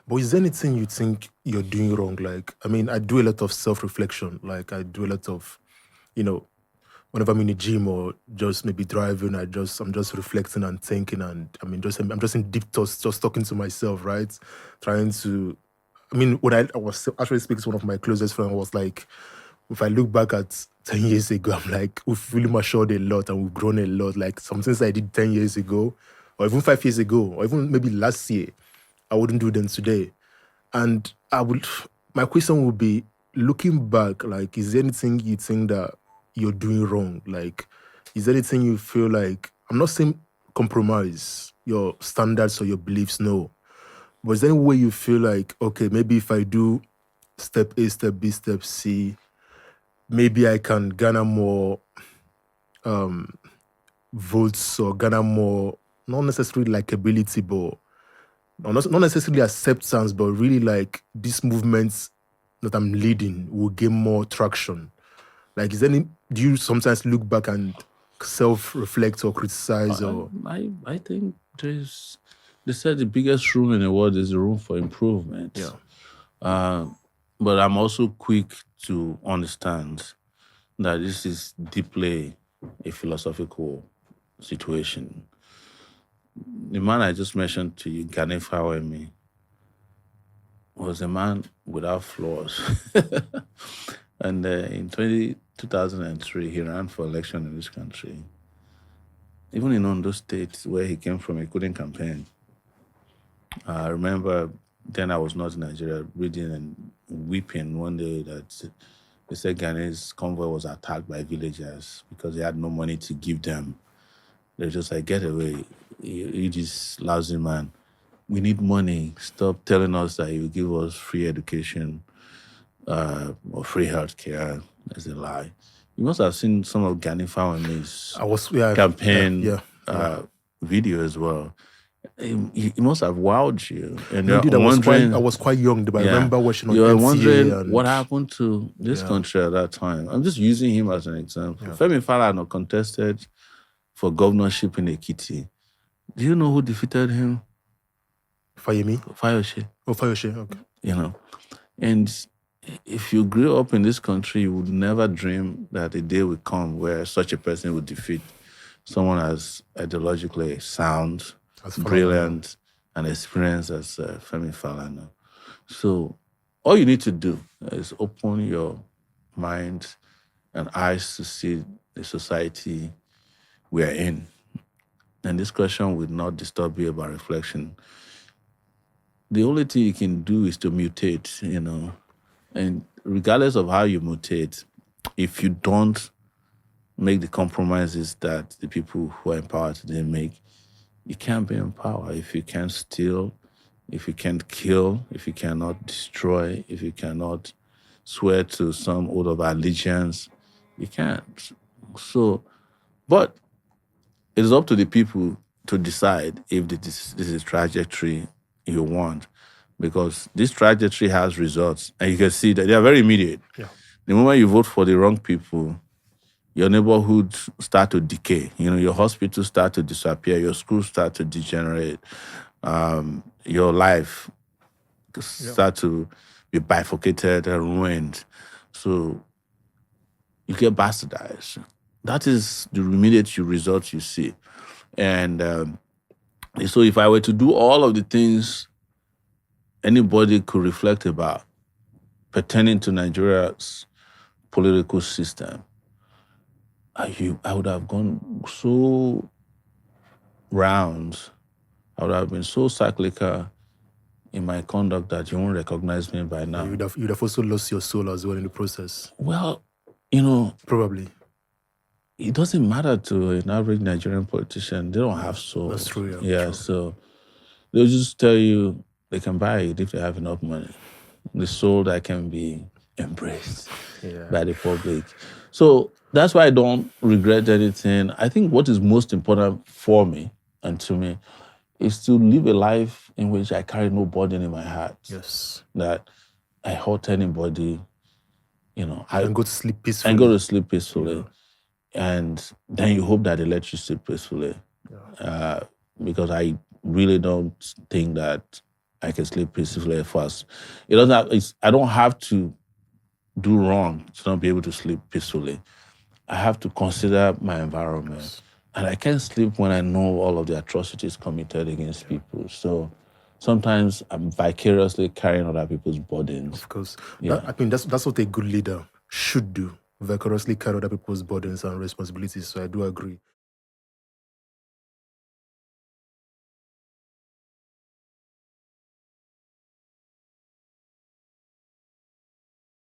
But is there anything you think you're doing wrong? Like, I mean, I do a lot of self-reflection. Like, I do a lot of, you know, whenever I'm in the gym or just maybe driving, I'm just reflecting and thinking, and I mean, I'm just in deep thoughts, just talking to myself, right? Trying to, I mean, when I was actually speaking to one of my closest friends, I was like, if I look back at 10 years ago, I'm like, we've really matured a lot and we've grown a lot. Like some things I did 10 years ago, or even 5 years ago, or even maybe last year, I wouldn't do them today. And my question would be, looking back, like, is there anything you think that you're doing wrong? Like, is there anything you feel like, I'm not saying compromise your standards or your beliefs, no. But is there any way you feel like, okay, maybe if I do step A, step B, step C, maybe I can garner more votes or garner more, not necessarily likability, but not necessarily acceptance, but really like these movements that I'm leading will gain more traction? Like, do you sometimes look back and self-reflect or criticize or? I think they said the biggest room in the world is the room for improvement. Yeah. But I'm also quick to understand that this is deeply a philosophical situation. The man I just mentioned to you, Gani Fawemi, was a man without flaws. And in 2003, he ran for election in this country. Even in Ondo State, where he came from, he couldn't campaign. I remember then I was not in Nigeria, reading and weeping one day that they said Ghana's convoy was attacked by villagers because they had no money to give them. They're just like, get away, you this lousy man. We need money. Stop telling us that you will give us free education or free healthcare. That's a lie. You must have seen some of Gani Fawemi's campaign video as well. It must have wowed you. And No, dude, I was quite young, but I remember watching on you're NTA wondering and what happened to this country at that time. I'm just using him as an example. Femi Falana contested for governorship in Ekiti. Do you know who defeated him? Fayemi? Fayose. Oh, Fayose, okay. You know, and if you grew up in this country, you would never dream that a day would come where such a person would defeat someone as ideologically sound, brilliant, and experienced as Femi Falana. So all you need to do is open your mind and eyes to see the society we are in. And this question will not disturb you about reflection. The only thing you can do is to mutate, and regardless of how you mutate, if you don't make the compromises that the people who are in power today make, you can't be in power. If you can't steal, if you can't kill, if you cannot destroy, if you cannot swear to some oath of allegiance, you can't. So, but it is up to the people to decide if this is trajectory you want, because this trajectory has results, and you can see that they are very immediate. Yeah. The moment you vote for the wrong people, your neighborhoods start to decay. Your hospitals start to disappear. Your schools start to degenerate. Your life start to be bifurcated and ruined. So you get bastardized. That is the immediate result you see. And so if I were to do all of the things anybody could reflect about pertaining to Nigeria's political system, I would have gone so round. I would have been so cyclical in my conduct that you won't recognize me by now. You'd have also lost your soul as well in the process. Well, probably. It doesn't matter to an average Nigerian politician. They don't have soul. That's true. Yeah, true. So they'll just tell you they can buy it if they have enough money. The soul that can be embraced by the public. So that's why I don't regret anything. I think what is most important for me and to me is to live a life in which I carry no burden in my heart. Yes. That I hurt anybody. I can go to sleep peacefully. And go to sleep peacefully. And then you hope that they let you sleep peacefully. Because I really don't think that I can sleep peacefully fast. It doesn't. I don't have to do wrong to not be able to sleep peacefully. I have to consider my environment, and I can't sleep when I know all of the atrocities committed against people. So sometimes I'm vicariously carrying other people's burdens. Of course. Yeah. I mean, that's what a good leader should do, vicariously carry other people's burdens and responsibilities. So I do agree.